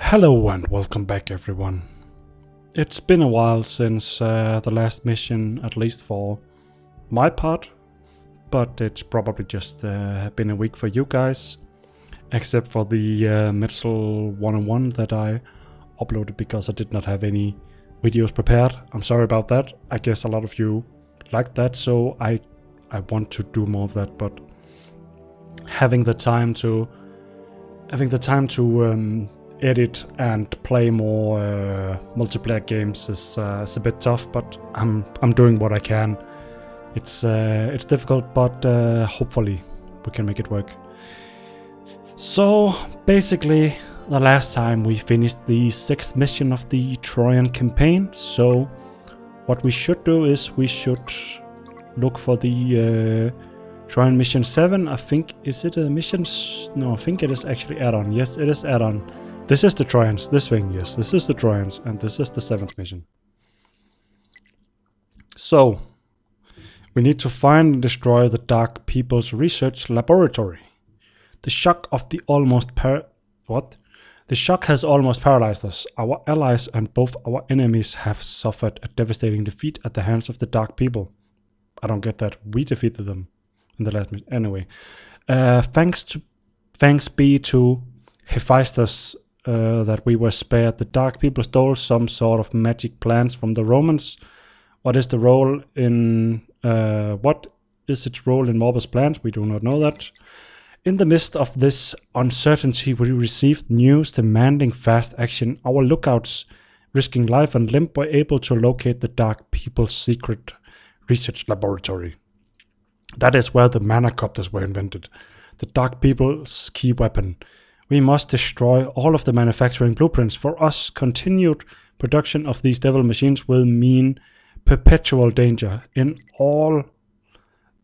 Hello and welcome back everyone. It's been a while since the last mission, at least for my part, but it's probably just been a week for you guys, except for the Metal 101 that I uploaded because I did not have any videos prepared. I'm sorry about that. I guess a lot of you liked that, so I want to do more of that, but having the time to edit and play more multiplayer games is a bit tough, but I'm doing what I can. It's difficult, but hopefully we can make it work. So basically, the last time we finished the 6th mission of the Trojan campaign. So what we should do is we should look for the Trojan mission 7. I think, is it a mission? No, I think it is actually add-on. Yes, it is add-on. This is the Trojans, this thing, yes, this is the Trojans, and this is the 7th mission. So, we need to find and destroy the Dark People's research laboratory. The shock of the The shock has almost paralyzed us. Our allies and both our enemies have suffered a devastating defeat at the hands of the Dark People. I don't get that. We defeated them in the last mission. Anyway, thanks be to Hephaestus that we were spared. The Dark People stole some sort of magic plants from the Romans. What is its role in Morbus plants? We do not know that. In the midst of this uncertainty, we received news demanding fast action. Our lookouts, risking life and limb, were able to locate the Dark People's secret research laboratory. That is where the manacopters were invented, the Dark People's key weapon. We must destroy all of the manufacturing blueprints. For us, continued production of these devil machines will mean perpetual danger in all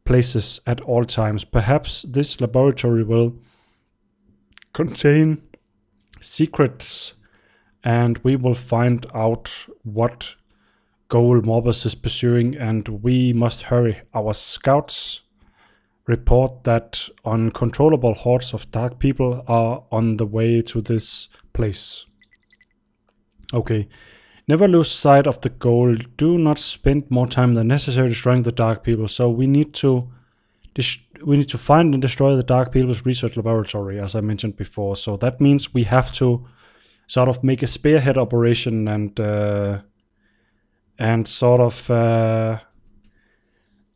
places at all times. Perhaps this laboratory will contain secrets and we will find out what goal Morbus is pursuing, and we must hurry. Our scouts report that uncontrollable hordes of Dark People are on the way to this place. Okay, never lose sight of the goal. Do not spend more time than necessary destroying the Dark People. So we need to find and destroy the Dark People's research laboratory, as I mentioned before. So that means we have to sort of make a spearhead operation and sort of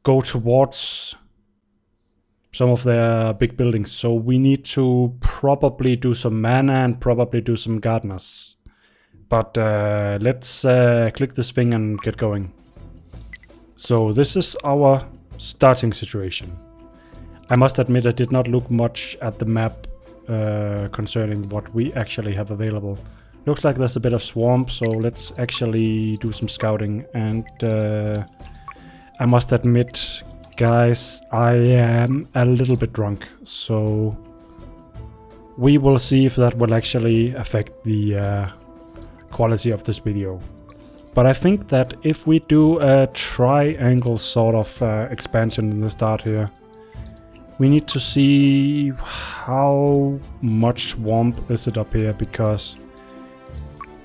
go towards some of their big buildings. So we need to probably do some mana and probably do some gardeners. But let's click this thing and get going. So this is our starting situation. I must admit I did not look much at the map concerning what we actually have available. Looks like there's a bit of swamp, so let's actually do some scouting. And I must admit, guys, I am a little bit drunk, so we will see if that will actually affect the quality of this video. But I think that if we do a triangle sort of expansion in the start here, we need to see how much swamp is it up here, because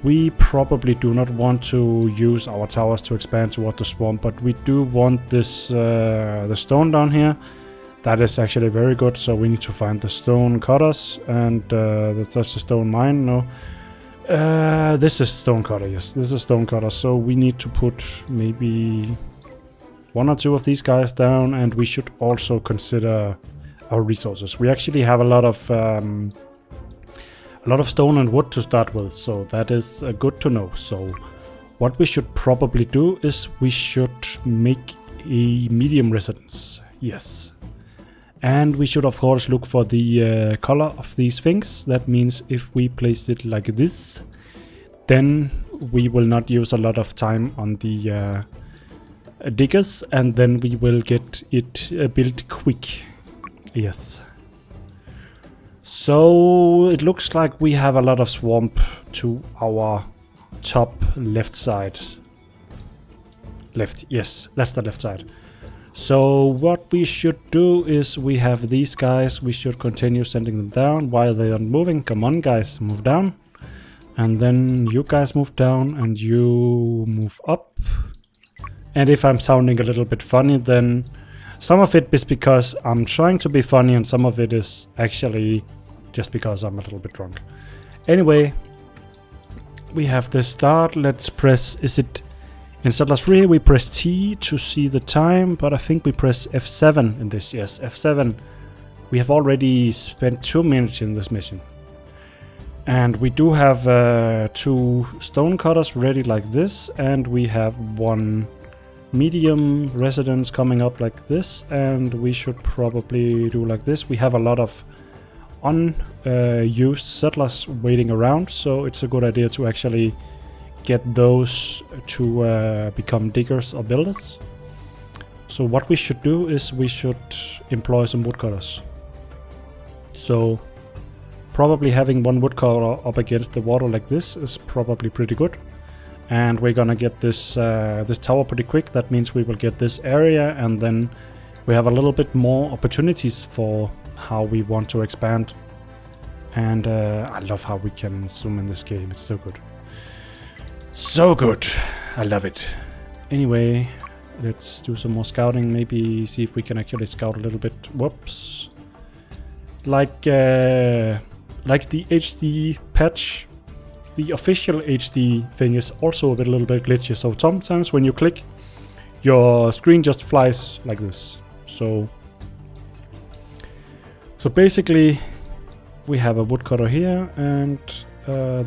we probably do not want to use our towers to expand toward the swamp, but we do want this the stone down here. That is actually very good, so we need to find the stone cutters, and that's a stone mine. No, this is stone cutter. Yes, this is stone cutter. So we need to put maybe 1 or 2 of these guys down, and we should also consider our resources. We actually have a lot of stone and wood to start with, so that is good to know. So what we should probably do is we should make a medium residence. Yes. And we should of course look for the color of these things. That means if we place it like this, then we will not use a lot of time on the diggers, and then we will get it built quick. Yes. So it looks like we have a lot of swamp to our top left side. Left, yes, that's the left side. So what we should do is we have these guys, we should continue sending them down while they are moving. Come on guys, move down. And then you guys move down and you move up. And if I'm sounding a little bit funny, then some of it is because I'm trying to be funny and some of it is actually just because I'm a little bit drunk. Anyway, we have the start. Let's press, is it in Settlers 3 we press T to see the time, but I think we press F7 in this. Yes, F7. We have already spent 2 minutes in this mission. And we do have 2 stone cutters ready like this, and we have 1 medium residence coming up like this, and we should probably do like this. We have a lot of unused settlers waiting around, so it's a good idea to actually get those to become diggers or builders. So what we should do is we should employ some woodcutters. So probably having 1 woodcutter up against the water like this is probably pretty good. And we're gonna get this this tower pretty quick. That means we will get this area, and then we have a little bit more opportunities for how we want to expand. And I love how we can zoom in this game. It's so good. So good. I love it. Anyway, let's do some more scouting. Maybe see if we can actually scout a little bit. Whoops. Like the HD patch, the official HD thing is also a little bit glitchy. So sometimes when you click, your screen just flies like this. So basically, we have a woodcutter here, and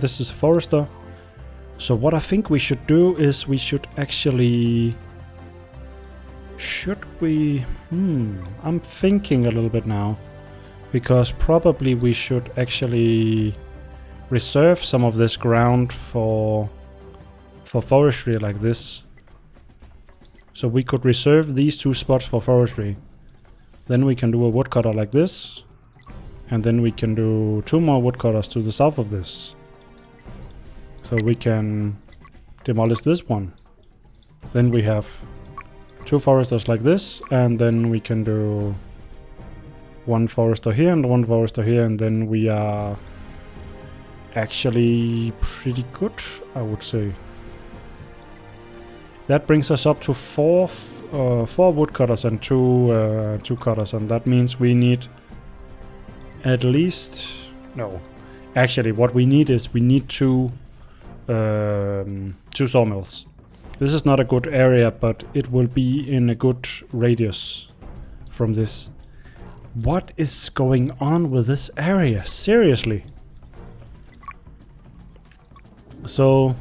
this is a forester. So what I think we should do is we should actually... Should we... I'm thinking a little bit now. Because probably we should actually reserve some of this ground for forestry like this. So we could reserve these 2 spots for forestry. Then we can do a woodcutter like this. And then we can do 2 more woodcutters to the south of this. So we can demolish this one. Then we have 2 foresters like this, and then we can do 1 forester here and 1 forester here, and then we are actually pretty good, I would say. That brings us up to 4 woodcutters and 2 cutters, and that means we need at least... No. Actually, what we need is we need 2 sawmills. This is not a good area, but it will be in a good radius from this. What is going on with this area? Seriously. So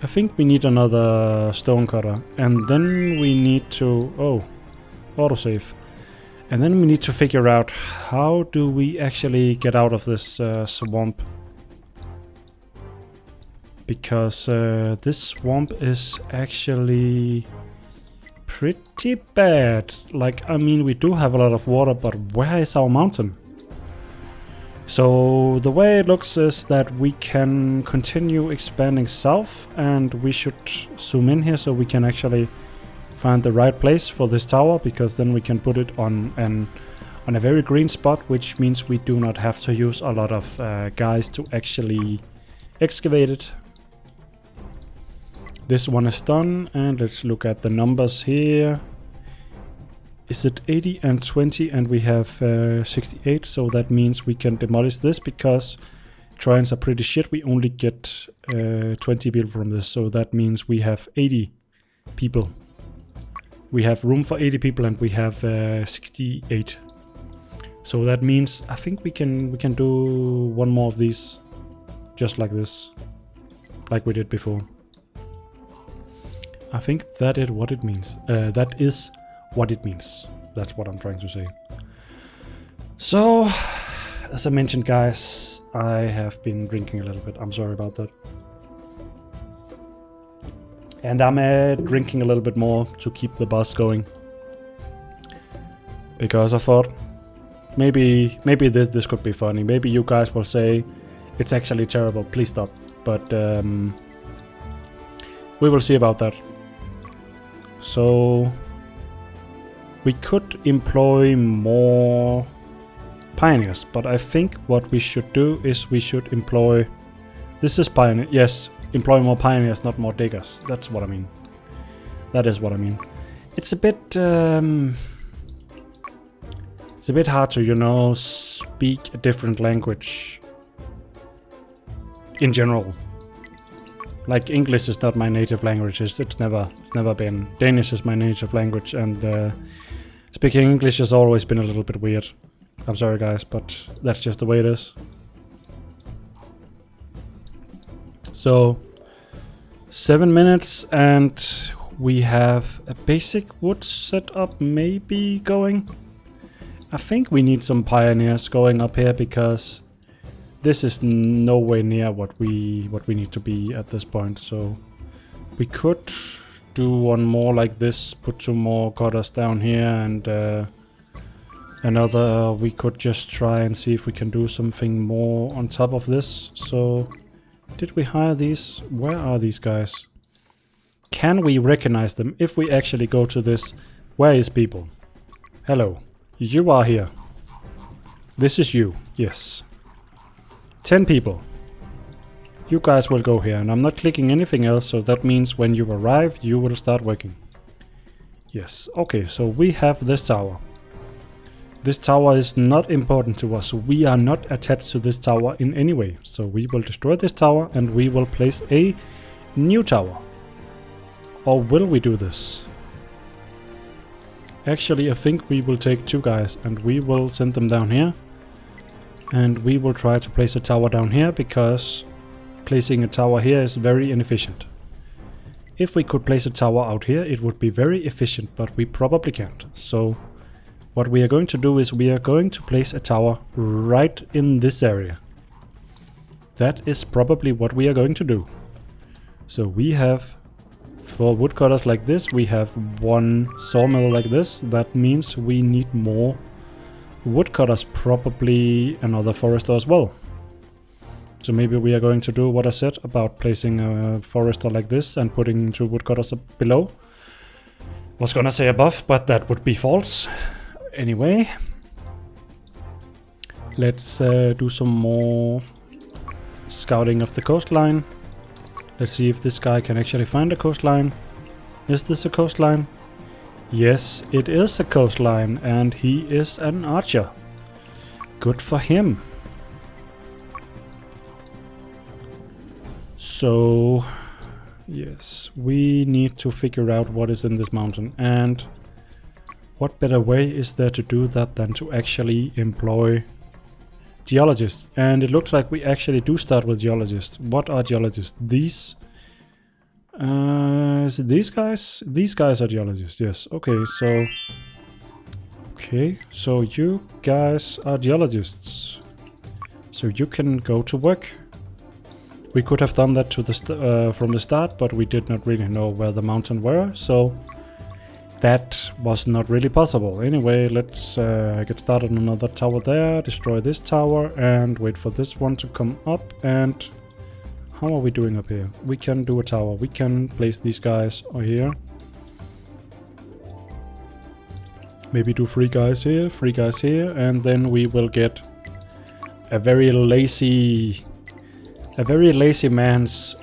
I think we need another stone cutter, and then we need to... Oh, autosave. And then we need to figure out how do we actually get out of this swamp. Because this swamp is actually pretty bad. Like, I mean, we do have a lot of water, but where is our mountain? So the way it looks is that we can continue expanding south, and we should zoom in here so we can actually find the right place for this tower, because then we can put it on a very green spot, which means we do not have to use a lot of guys to actually excavate it. This one is done, and let's look at the numbers here. Is it 80 and 20, and we have 68, so that means we can demolish this, because Trojans are pretty shit. We only get 20 people from this, so that means we have 80 people. We have room for 80 people, and we have 68. So that means I think we can do 1 more of these, just like this, like we did before. I think that is what it means. That is what it means. That's what I'm trying to say. So, as I mentioned, guys, I have been drinking a little bit. I'm sorry about that. And I'm drinking a little bit more to keep the buzz going. Because I thought, maybe this could be funny. Maybe you guys will say, it's actually terrible, please stop. But we will see about that. So we could employ more pioneers, but I think what we should do is we should employ This is pioneer. Yes, employ more pioneers, not more diggers. That's what I mean. That is what I mean. It's a bit hard to, you know, speak a different language in general. Like English is not my native language. It's never been. Danish is my native language, and speaking English has always been a little bit weird. I'm sorry guys, but that's just the way it is. So 7 minutes and we have a basic wood setup maybe going. I think we need some pioneers going up here because this is nowhere near what we need to be at this point. So we could do one more like this, put 2 more cutters down here, and another. We could just try and see if we can do something more on top of this. So did we hire these? Where are these guys? Can we recognize them if we actually go to this? Where is people? Hello, you are here. This is you, yes. 10 people. You guys will go here, and I'm not clicking anything else, so that means when you arrive, you will start working. Yes, okay, so we have this tower. This tower is not important to us. We are not attached to this tower in any way. So we will destroy this tower and we will place a new tower. Or will we do this? Actually, I think we will take 2 guys and we will send them down here. And we will try to place a tower down here because placing a tower here is very inefficient. If we could place a tower out here, it would be very efficient, but we probably can't. So what we are going to do is we are going to place a tower right in this area. That is probably what we are going to do. So we have, for woodcutters like this, we have 1 sawmill like this. That means we need more woodcutters, probably another forester as well. So maybe we are going to do what I said about placing a forester like this and putting 2 woodcutters below. I was gonna say above, but that would be false. Anyway, let's do some more scouting of the coastline. Let's see if this guy can actually find a coastline. Is this a coastline? Yes, it is a coastline, and he is an archer. Good for him. So, yes, we need to figure out what is in this mountain, and what better way is there to do that than to actually employ geologists? And it looks like we actually do start with geologists. What are geologists? These? Is it these guys? These guys are geologists, yes. Okay, so you guys are geologists. So you can go to work. We could have done that to the from the start, but we did not really know where the mountain were, so that was not really possible. Anyway, let's get started on another tower there, destroy this tower, and wait for this one to come up. And how are we doing up here? We can do a tower. We can place these guys over here. Maybe do 3 guys here, 3 guys here, and then we will get a very lazy man's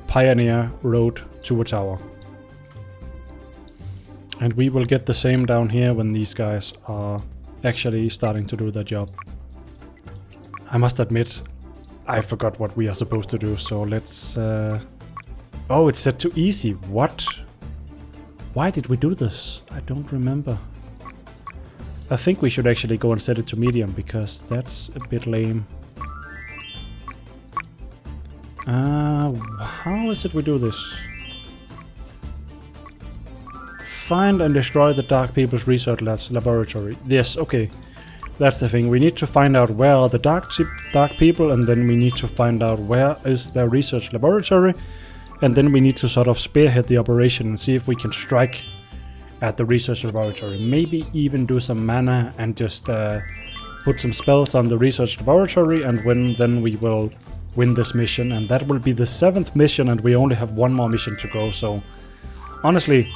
pioneer road to a tower. And we will get the same down here when these guys are actually starting to do their job. I must admit, I forgot what we are supposed to do, so let's... Oh, it's set to easy. What? Why did we do this? I don't remember. I think we should actually go and set it to medium, because that's a bit lame. How is it we do this? Find and destroy the Dark People's research laboratory. Yes, okay. That's the thing. We need to find out where are the dark people, and then we need to find out where is their research laboratory, and then we need to sort of spearhead the operation and see if we can strike at the research laboratory. Maybe even do some mana and just put some spells on the research laboratory, and then we will win this mission. And that will be the 7th mission, and we only have 1 more mission to go. So honestly,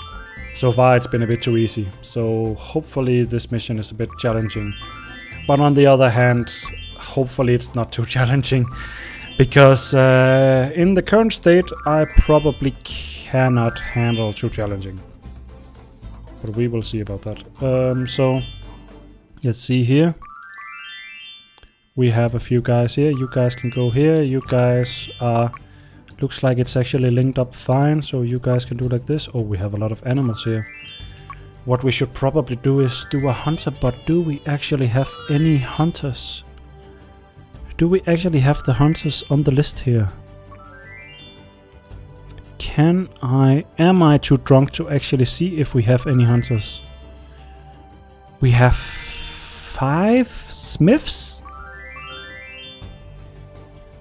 so far it's been a bit too easy. So hopefully this mission is a bit challenging. But on the other hand, hopefully it's not too challenging, because in the current state I probably cannot handle too challenging. But we will see about that. So let's see here. We have a few guys here. You guys can go here. You guys are... Looks like it's actually linked up fine, so you guys can do like this. Oh, we have a lot of animals here. What we should probably do is do a hunter, but do we actually have any hunters? Do we actually have the hunters on the list here? Am I too drunk to actually see if we have any hunters? We have 5 smiths?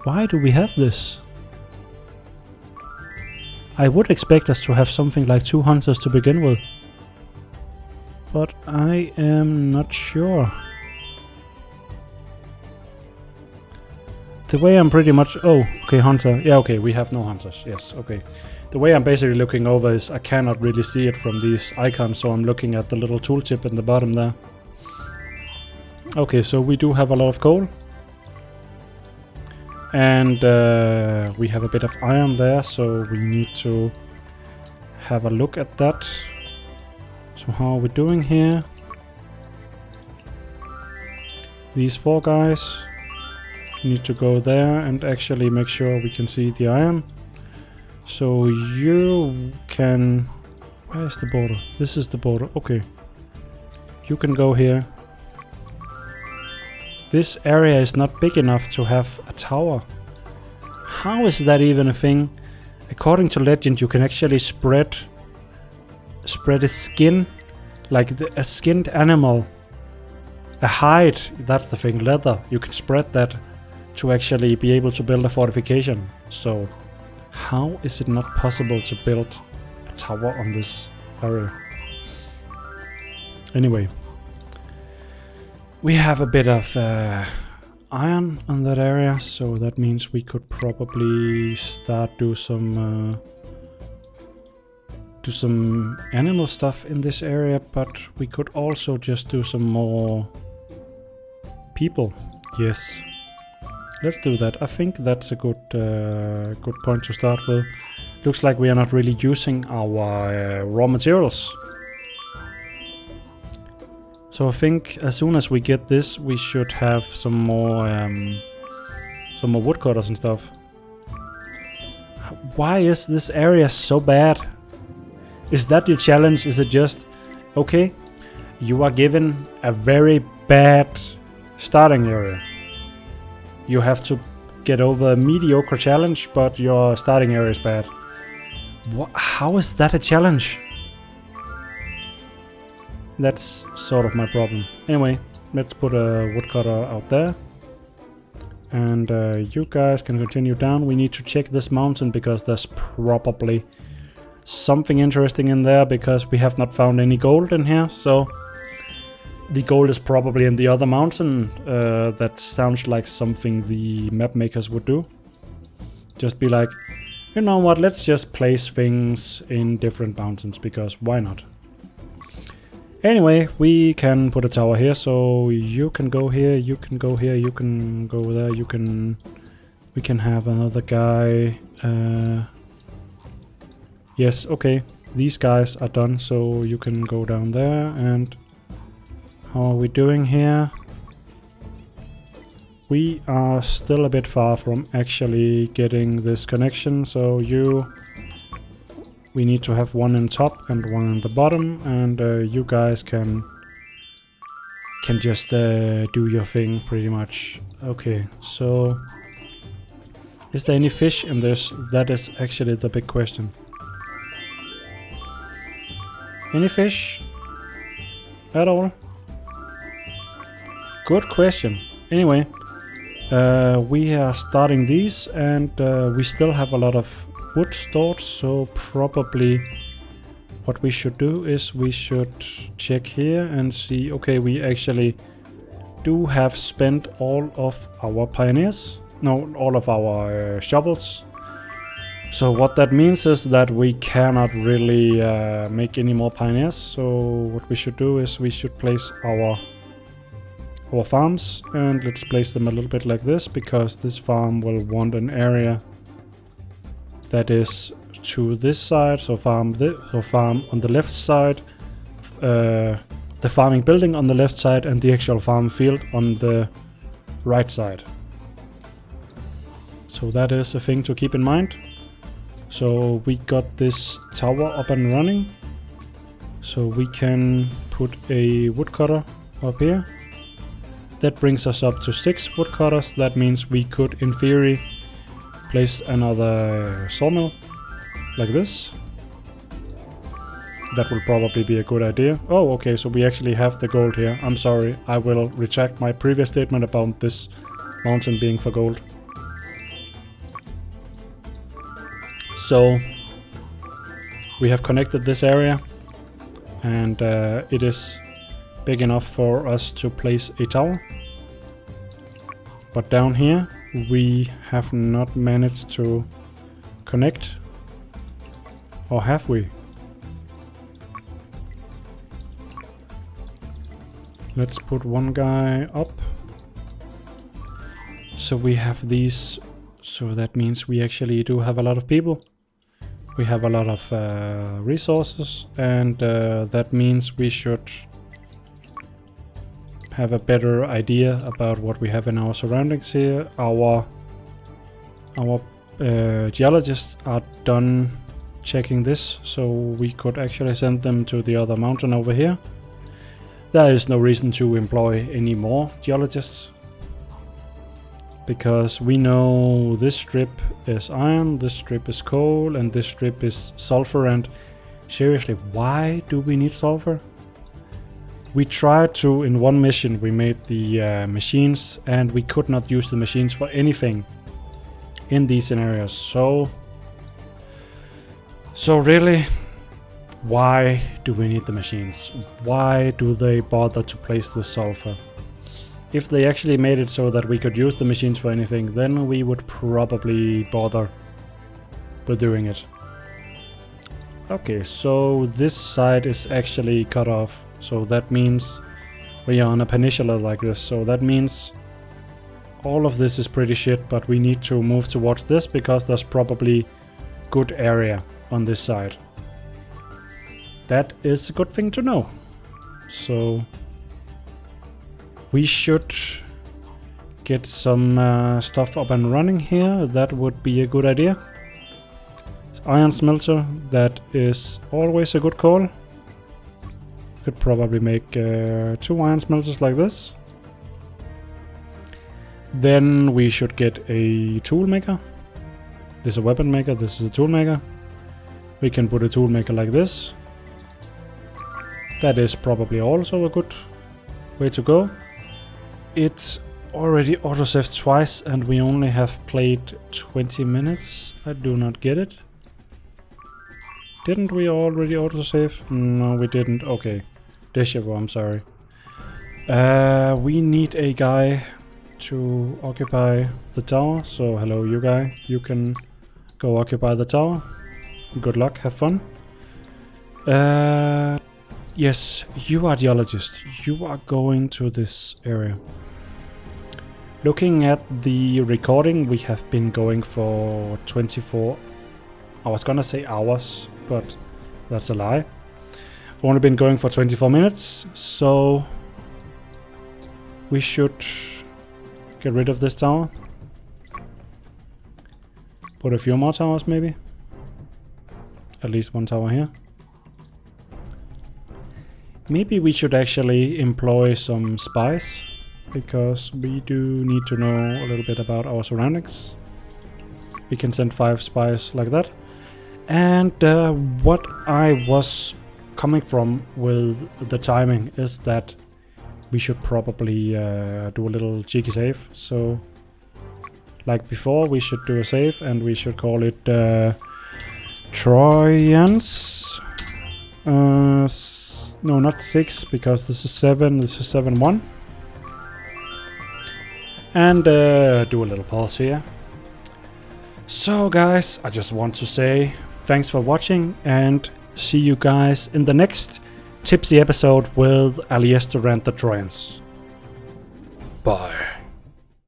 Why do we have this? I would expect us to have something like 2 hunters to begin with. But I am not sure. The way I'm pretty much... Oh, okay, hunter. Yeah, okay, we have no hunters. Yes, okay. The way I'm basically looking over is I cannot really see it from these icons, so I'm looking at the little tooltip in the bottom there. Okay, so we do have a lot of coal. And we have a bit of iron there, so we need to have a look at that. So how are we doing here? These 4 guys need to go there and actually make sure we can see the iron. So you can... Where is the border? This is the border. Okay. You can go here. This area is not big enough to have a tower. How is that even a thing? According to legend, you can actually spread a skin, like a skinned animal, a hide. That's the thing, leather. You can spread that to actually be able to build a fortification. So, how is it not possible to build a tower on this area? Anyway. We have a bit of iron on that area, so that means we could probably start do some animal stuff in this area, but we could also just do some more people. Yes, let's do that. I think that's a good point to start with. Looks like we are not really using our raw materials. So I think as soon as we get this, we should have some more woodcutters and stuff. Why is this area so bad? Is that your challenge? Is it just, okay, you are given a very bad starting area. You have to get over a mediocre challenge, but your starting area is bad. How is that a challenge? That's sort of my problem. Anyway, let's put a woodcutter out there. And you guys can continue down. We need to check this mountain because there's probably something interesting in there, because we have not found any gold in here. So the gold is probably in the other mountain. That sounds like something the map makers would do. Just be like, you know what, let's just place things in different mountains, because why not? Anyway, we can put a tower here, so you can go here, you can go here, you can go there, we can have another guy. Yes, okay, these guys are done, so you can go down there. And how are we doing here? We are still a bit far from actually getting this connection, so we need to have one on top and one on the bottom, and you guys can just do your thing pretty much. Okay, so is there any fish in this? That is actually the big question. Any fish at all? Good question. Anyway, we are starting these, and we still have a lot of wood stored, so probably what we should do is we should check here and see, okay, we actually do have spent all of our pioneers, no, all of our shovels. So what that means is that we cannot really make any more pioneers. So what we should do is we should place our our farms, and let's place them a little bit like this, because this farm will want an area that is to this side. So farm on the left side, the farming building on the left side, and the actual farm field on the right side. So that is a thing to keep in mind. So we got this tower up and running. So we can put a woodcutter up here. That brings us up to 6 woodcutters. That means we could, in theory, place another sawmill like this. That will probably be a good idea. Oh, okay, so we actually have the gold here. I'm sorry, I will retract my previous statement about this mountain being for gold. So we have connected this area, and it is big enough for us to place a tower. But down here we have not managed to connect. Or have we? Let's put one guy up. So we have these, so that means we actually do have a lot of people. We have a lot of resources, and that means we should have a better idea about what we have in our surroundings here. Our geologists are done checking this, so we could actually send them to the other mountain over here. There is no reason to employ any more geologists, because we know this strip is iron, this strip is coal, and this strip is sulfur. And seriously, why do we need sulfur? We tried to, in one mission we made the machines, and we could not use the machines for anything in these scenarios. So really, why do we need the machines? Why do they bother to place the sulfur? If they actually made it so that we could use the machines for anything, then we would probably bother with doing it. Okay, so this side is actually cut off. So that means we are on a peninsula like this. So that means all of this is pretty shit, but we need to move towards this because there's probably good area on this side. That is a good thing to know. So we should get some stuff up and running here. That would be a good idea. Iron smelter, that is always a good call. Could probably make 2 iron smelters like this. Then we should get a tool maker. This is a weapon maker, this is a tool maker. We can put a tool maker like this. That is probably also a good way to go. It's already autosaved twice and we only have played 20 minutes. I do not get it. Didn't we already autosave? No, we didn't. Okay. Deja vu, I'm sorry. We need a guy to occupy the tower. So hello, you guy. You can go occupy the tower. Good luck, have fun. Yes, you are geologist. You are going to this area. Looking at the recording, we have been going for 24... I was gonna say hours, but that's a lie. We've only been going for 24 minutes, so we should get rid of this tower. Put a few more towers maybe. At least one tower here. Maybe we should actually employ some spies, because we do need to know a little bit about our surroundings. We can send 5 spies like that. And what I was coming from with the timing is that we should probably do a little cheeky save. So, like before, we should do a save and we should call it Trojans. No, not 6, because this is 7, this is 7-1. And do a little pause here. So guys, I just want to say thanks for watching and see you guys in the next Tipsy episode with Aliestor and the Trojans. Bye.